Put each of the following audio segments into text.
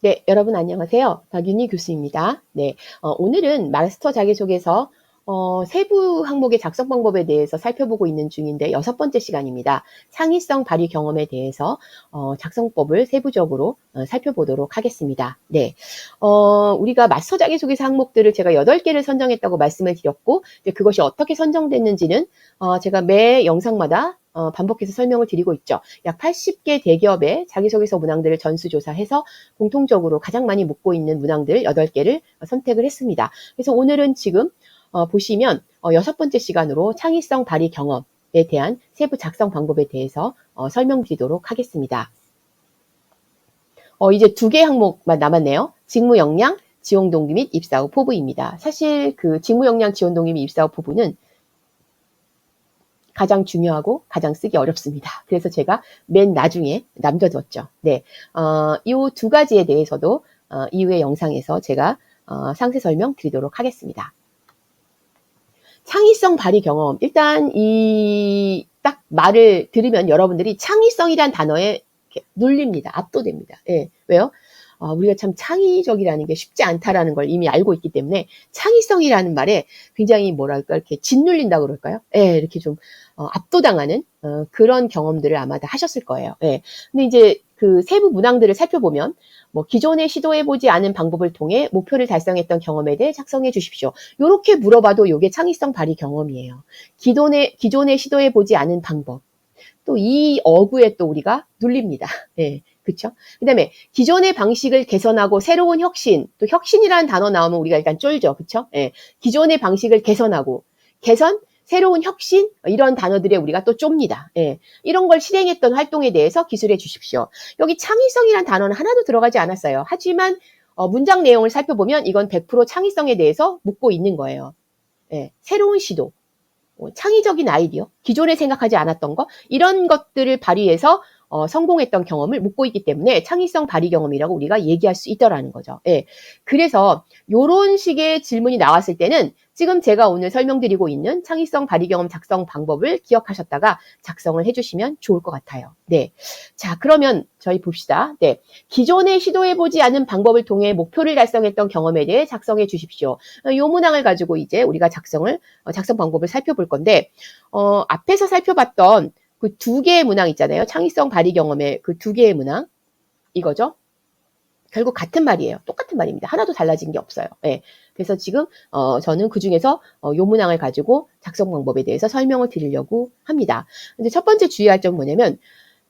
네, 여러분 안녕하세요. 박윤희 교수입니다. 네, 오늘은 마스터 자기소개서 세부 항목의 작성 방법에 대해서 살펴보고 있는 중인데 6번째 시간입니다. 창의성 발휘 경험에 대해서 작성법을 세부적으로 살펴보도록 하겠습니다. 네, 우리가 마스터 자기소개서 항목들을 제가 8개를 선정했다고 말씀을 드렸고 그것이 어떻게 선정됐는지는 제가 매 영상마다 반복해서 설명을 드리고 있죠. 약 80개 대기업의 자기소개서 문항들을 전수조사해서 공통적으로 가장 많이 묻고 있는 문항들 8개를 선택을 했습니다. 그래서 오늘은 지금 보시면 6번째 시간으로 창의성 발휘 경험에 대한 세부 작성 방법에 대해서 설명드리도록 하겠습니다. 이제 2개 항목만 남았네요. 직무 역량, 지원 동기 및 입사 후 포부입니다. 사실 그 직무 역량, 지원 동기 및 입사 후 포부는 가장 중요하고 가장 쓰기 어렵습니다. 그래서 제가 맨 나중에 남겨뒀죠. 네, 이 2가지에 대해서도 이후의 영상에서 제가 상세 설명 드리도록 하겠습니다. 창의성 발휘 경험. 일단 이 딱 말을 들으면 여러분들이 창의성이란 단어에 눌립니다. 압도됩니다. 예, 왜요? 우리가 참 창의적이라는 게 쉽지 않다라는 걸 이미 알고 있기 때문에 창의성이라는 말에 굉장히 뭐랄까 이렇게 짓눌린다고 그럴까요? 예, 이렇게 좀 압도당하는 그런 경험들을 아마 다 하셨을 거예요. 예. 근데 이제 그 세부 문항들을 살펴보면 뭐 기존에 시도해보지 않은 방법을 통해 목표를 달성했던 경험에 대해 작성해 주십시오. 이렇게 물어봐도 이게 창의성 발휘 경험이에요. 기존에 시도해보지 않은 방법. 또 이 어구에 또 우리가 눌립니다. 예. 그쵸? 그 다음에 기존의 방식을 개선하고 새로운 혁신, 또 혁신이라는 단어 나오면 우리가 일단 쫄죠. 그쵸? 예. 기존의 방식을 개선하고, 개선, 새로운 혁신, 이런 단어들에 우리가 또 좁니다. 예. 이런 걸 실행했던 활동에 대해서 기술해 주십시오. 여기 창의성이란 단어는 하나도 들어가지 않았어요. 하지만 문장 내용을 살펴보면 이건 100% 창의성에 대해서 묻고 있는 거예요. 예. 새로운 시도, 창의적인 아이디어, 기존에 생각하지 않았던 거, 이런 것들을 발휘해서 성공했던 경험을 묻고 있기 때문에 창의성 발휘 경험이라고 우리가 얘기할 수 있더라는 거죠. 예. 그래서 이런 식의 질문이 나왔을 때는 지금 제가 오늘 설명드리고 있는 창의성 발휘 경험 작성 방법을 기억하셨다가 작성을 해주시면 좋을 것 같아요. 네. 자, 그러면 저희 봅시다. 네. 기존에 시도해보지 않은 방법을 통해 목표를 달성했던 경험에 대해 작성해 주십시오. 이 문항을 가지고 이제 우리가 작성 방법을 살펴볼 건데, 앞에서 살펴봤던 그 2개의 문항 있잖아요. 창의성 발휘 경험의 그 2개의 문항. 이거죠. 결국 같은 말이에요. 똑같은 말입니다. 하나도 달라진 게 없어요. 예. 그래서 지금 저는 그 중에서 요 문항을 가지고 작성 방법에 대해서 설명을 드리려고 합니다. 근데 첫 번째 주의할 점은 뭐냐면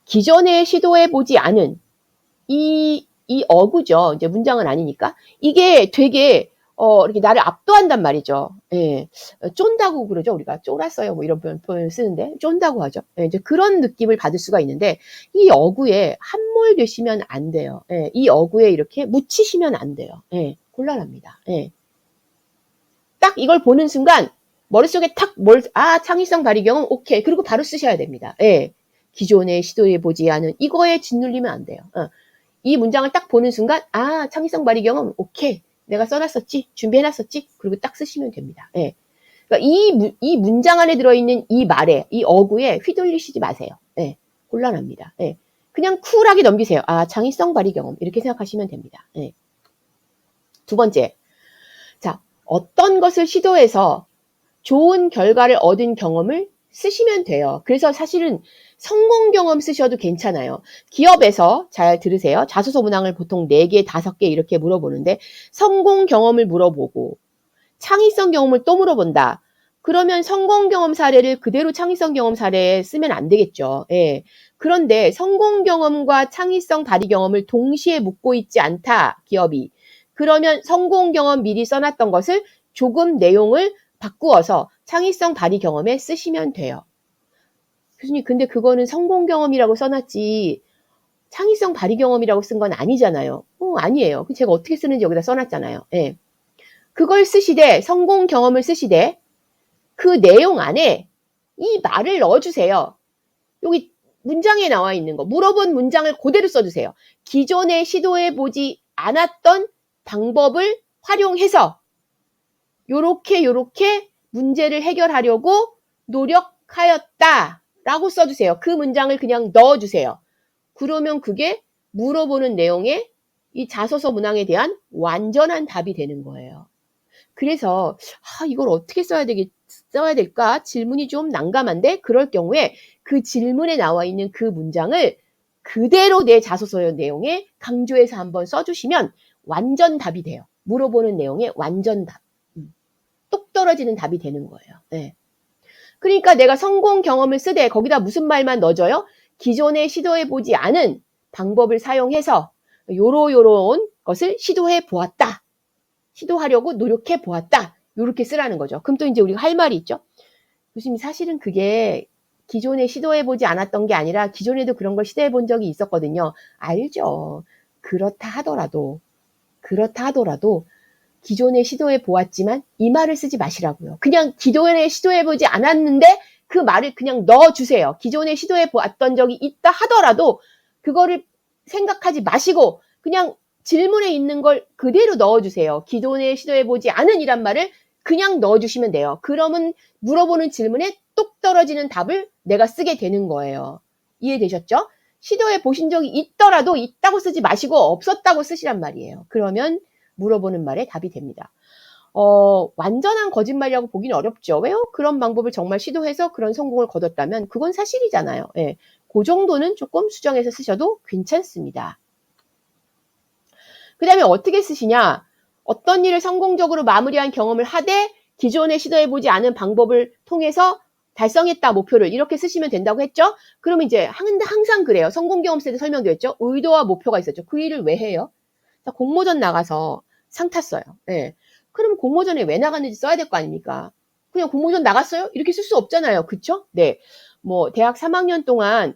기존에 시도해보지 않은 이 어구죠. 이제 문장은 아니니까. 이게 되게 이렇게 나를 압도한단 말이죠. 예. 쫀다고 그러죠. 우리가 쫄았어요. 뭐 이런 표현을 쓰는데 쫀다고 하죠. 예, 이제 그런 느낌을 받을 수가 있는데 이 어구에 함몰되시면 안 돼요. 예, 이 어구에 이렇게 묻히시면 안 돼요. 예, 곤란합니다. 예. 딱 이걸 보는 순간 머릿속에 창의성 발휘 경험 오케이. 그리고 바로 쓰셔야 됩니다. 예. 기존에 시도해보지 않은 이거에 짓눌리면 안 돼요. 이 문장을 딱 보는 순간 창의성 발휘 경험 오케이. 내가 써놨었지, 준비해놨었지, 그리고 딱 쓰시면 됩니다. 예. 그러니까 이 문장 안에 들어있는 이 말에, 이 어구에 휘둘리시지 마세요. 예. 곤란합니다. 예. 그냥 쿨하게 넘기세요. 창의성 발휘 경험. 이렇게 생각하시면 됩니다. 예. 2번째. 자, 어떤 것을 시도해서 좋은 결과를 얻은 경험을 쓰시면 돼요. 그래서 사실은 성공 경험 쓰셔도 괜찮아요. 기업에서 잘 들으세요. 자소서 문항을 보통 4개, 5개 이렇게 물어보는데 성공 경험을 물어보고 창의성 경험을 또 물어본다. 그러면 성공 경험 사례를 그대로 창의성 경험 사례에 쓰면 안 되겠죠. 예. 그런데 성공 경험과 창의성 발휘 경험을 동시에 묻고 있지 않다. 기업이. 그러면 성공 경험 미리 써놨던 것을 조금 내용을 바꾸어서 창의성 발휘 경험에 쓰시면 돼요. 교수님, 근데 그거는 성공 경험이라고 써놨지 창의성 발휘 경험이라고 쓴 건 아니잖아요. 아니에요. 제가 어떻게 쓰는지 여기다 써놨잖아요. 예. 그걸 쓰시되 성공 경험을 쓰시되 그 내용 안에 이 말을 넣어주세요. 여기 문장에 나와 있는 거 물어본 문장을 그대로 써주세요. 기존에 시도해보지 않았던 방법을 활용해서 요렇게 문제를 해결하려고 노력하였다 라고 써주세요. 그 문장을 그냥 넣어주세요. 그러면 그게 물어보는 내용에 이 자소서 문항에 대한 완전한 답이 되는 거예요. 그래서 이걸 어떻게 써야 될까? 질문이 좀 난감한데 그럴 경우에 그 질문에 나와 있는 그 문장을 그대로 내 자소서 내용에 강조해서 한번 써주시면 완전 답이 돼요. 물어보는 내용의 완전 답. 똑 떨어지는 답이 되는 거예요. 네. 그러니까 내가 성공 경험을 쓰되 거기다 무슨 말만 넣어줘요? 기존에 시도해보지 않은 방법을 사용해서 요런 것을 시도해 보았다. 시도하려고 노력해 보았다. 요렇게 쓰라는 거죠. 그럼 또 이제 우리가 할 말이 있죠. 교수님 사실은 그게 기존에 시도해보지 않았던 게 아니라 기존에도 그런 걸 시도해본 적이 있었거든요. 알죠. 그렇다 하더라도 기존에 시도해 보았지만 이 말을 쓰지 마시라고요. 그냥 기존에 시도해보지 않았는데 그 말을 그냥 넣어주세요. 기존에 시도해 보았던 적이 있다 하더라도 그거를 생각하지 마시고 그냥 질문에 있는 걸 그대로 넣어주세요. 기존에 시도해보지 않은 이란 말을 그냥 넣어주시면 돼요. 그러면 물어보는 질문에 똑 떨어지는 답을 내가 쓰게 되는 거예요. 이해되셨죠? 시도해 보신 적이 있더라도 있다고 쓰지 마시고 없었다고 쓰시란 말이에요. 그러면 물어보는 말에 답이 됩니다. 완전한 거짓말이라고 보기는 어렵죠. 왜요? 그런 방법을 정말 시도해서 그런 성공을 거뒀다면 그건 사실이잖아요. 예. 그 정도는 조금 수정해서 쓰셔도 괜찮습니다. 그 다음에 어떻게 쓰시냐? 어떤 일을 성공적으로 마무리한 경험을 하되 기존에 시도해보지 않은 방법을 통해서 달성했다 목표를 이렇게 쓰시면 된다고 했죠? 그러면 이제 항상 그래요. 성공 경험 세트 설명드렸죠? 의도와 목표가 있었죠. 그 일을 왜 해요? 공모전 나가서 상 탔어요. 네. 그럼 공모전에 왜 나갔는지 써야 될 거 아닙니까? 그냥 공모전 나갔어요? 이렇게 쓸 수 없잖아요. 그쵸? 네. 뭐 대학 3학년 동안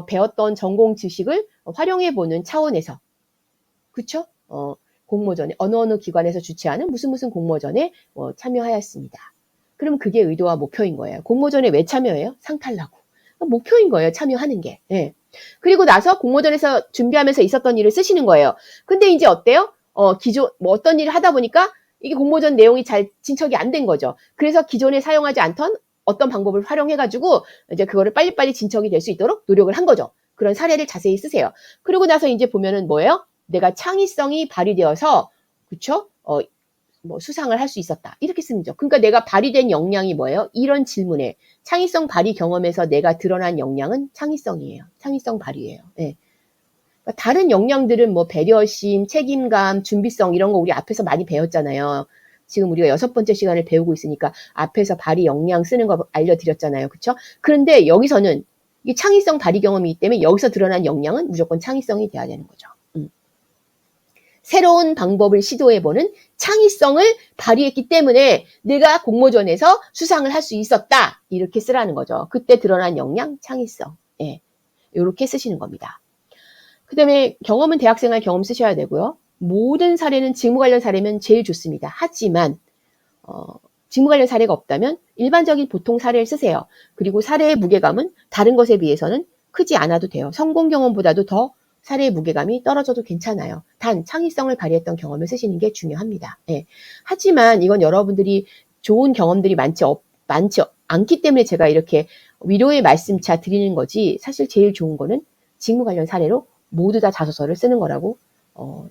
배웠던 전공 지식을 활용해보는 차원에서 그쵸? 공모전에 어느 기관에서 주최하는 무슨 공모전에 참여하였습니다. 그럼 그게 의도와 목표인 거예요. 공모전에 왜 참여해요? 상 타려고. 목표인 거예요. 참여하는 게. 네. 그리고 나서 공모전에서 준비하면서 있었던 일을 쓰시는 거예요. 근데 이제 어때요? 기존 어떤 일을 하다 보니까 이게 공모전 내용이 잘 진척이 안 된 거죠. 그래서 기존에 사용하지 않던 어떤 방법을 활용해가지고 이제 그거를 빨리빨리 진척이 될 수 있도록 노력을 한 거죠. 그런 사례를 자세히 쓰세요. 그리고 나서 이제 보면은 뭐예요? 내가 창의성이 발휘되어서 그쵸? 뭐 수상을 할 수 있었다. 이렇게 쓰는 거죠. 그러니까 내가 발휘된 역량이 뭐예요? 이런 질문에 창의성 발휘 경험에서 내가 드러난 역량은 창의성이에요. 창의성 발휘예요. 네. 그러니까 다른 역량들은 뭐 배려심, 책임감, 준비성 이런 거 우리 앞에서 많이 배웠잖아요. 지금 우리가 6번째 시간을 배우고 있으니까 앞에서 발휘 역량 쓰는 거 알려드렸잖아요. 그렇죠? 그런데 여기서는 이게 창의성 발휘 경험이기 때문에 여기서 드러난 역량은 무조건 창의성이 돼야 되는 거죠. 새로운 방법을 시도해보는 창의성을 발휘했기 때문에 내가 공모전에서 수상을 할 수 있었다. 이렇게 쓰라는 거죠. 그때 드러난 역량, 창의성. 예. 이렇게 쓰시는 겁니다. 그 다음에 경험은 대학생활 경험 쓰셔야 되고요. 모든 사례는 직무 관련 사례면 제일 좋습니다. 하지만 직무 관련 사례가 없다면 일반적인 보통 사례를 쓰세요. 그리고 사례의 무게감은 다른 것에 비해서는 크지 않아도 돼요. 성공 경험보다도 더 사례의 무게감이 떨어져도 괜찮아요. 단 창의성을 발휘했던 경험을 쓰시는 게 중요합니다. 예. 하지만 이건 여러분들이 좋은 경험들이 많지 않기 때문에 제가 이렇게 위로의 말씀차 드리는 거지 사실 제일 좋은 거는 직무 관련 사례로 모두 다 자소서를 쓰는 거라고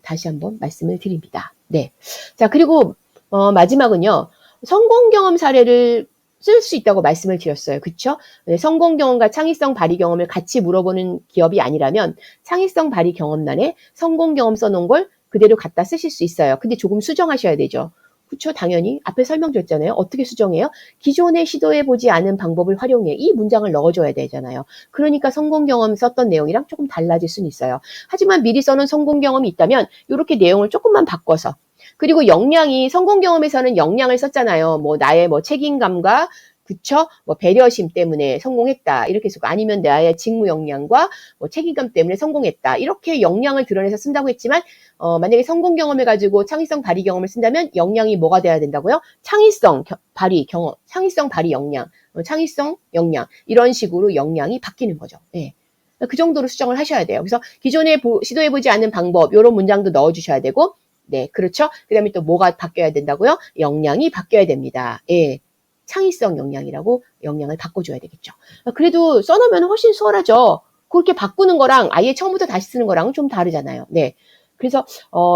다시 한번 말씀을 드립니다. 네. 자, 그리고 마지막은요. 성공 경험 사례를 쓸 수 있다고 말씀을 드렸어요. 그쵸? 네, 성공 경험과 창의성 발휘 경험을 같이 물어보는 기업이 아니라면 창의성 발휘 경험란에 성공 경험 써놓은 걸 그대로 갖다 쓰실 수 있어요. 근데 조금 수정하셔야 되죠. 그쵸? 당연히 앞에 설명드렸잖아요. 어떻게 수정해요? 기존에 시도해보지 않은 방법을 활용해 이 문장을 넣어줘야 되잖아요. 그러니까 성공 경험 썼던 내용이랑 조금 달라질 수는 있어요. 하지만 미리 써놓은 성공 경험이 있다면 이렇게 내용을 조금만 바꿔서 그리고 역량이 성공 경험에서는 역량을 썼잖아요. 뭐 나의 뭐 책임감과 그쵸? 뭐 배려심 때문에 성공했다. 이렇게 쓰고 아니면 나의 직무 역량과 뭐 책임감 때문에 성공했다. 이렇게 역량을 드러내서 쓴다고 했지만 만약에 성공 경험을 가지고 창의성 발휘 경험을 쓴다면 역량이 뭐가 돼야 된다고요? 창의성 발휘 경험, 창의성 발휘 역량, 창의성 역량 이런 식으로 역량이 바뀌는 거죠. 네. 그 정도로 수정을 하셔야 돼요. 그래서 기존에 시도해보지 않은 방법 이런 문장도 넣어주셔야 되고 네, 그렇죠. 그 다음에 또 뭐가 바뀌어야 된다고요? 역량이 바뀌어야 됩니다. 예. 창의성 역량이라고 역량을 바꿔줘야 되겠죠. 그래도 써놓으면 훨씬 수월하죠. 그렇게 바꾸는 거랑 아예 처음부터 다시 쓰는 거랑은 좀 다르잖아요. 네. 그래서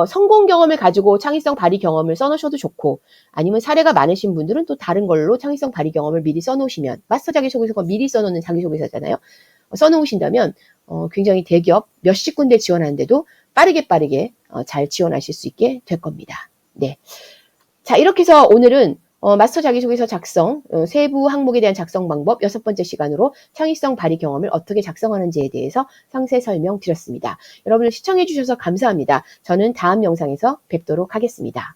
성공 경험을 가지고 창의성 발휘 경험을 써놓으셔도 좋고, 아니면 사례가 많으신 분들은 또 다른 걸로 창의성 발휘 경험을 미리 써놓으시면, 마스터 자기소개서가 미리 써놓는 자기소개서잖아요. 써놓으신다면 굉장히 대기업 몇십 군데 지원하는데도 빠르게 잘 지원하실 수 있게 될 겁니다. 네. 자, 이렇게 해서 오늘은 마스터 자기소개서 작성, 세부 항목에 대한 작성 방법 6번째 시간으로 창의성 발휘 경험을 어떻게 작성하는지에 대해서 상세 설명드렸습니다. 여러분들 시청해 주셔서 감사합니다. 저는 다음 영상에서 뵙도록 하겠습니다.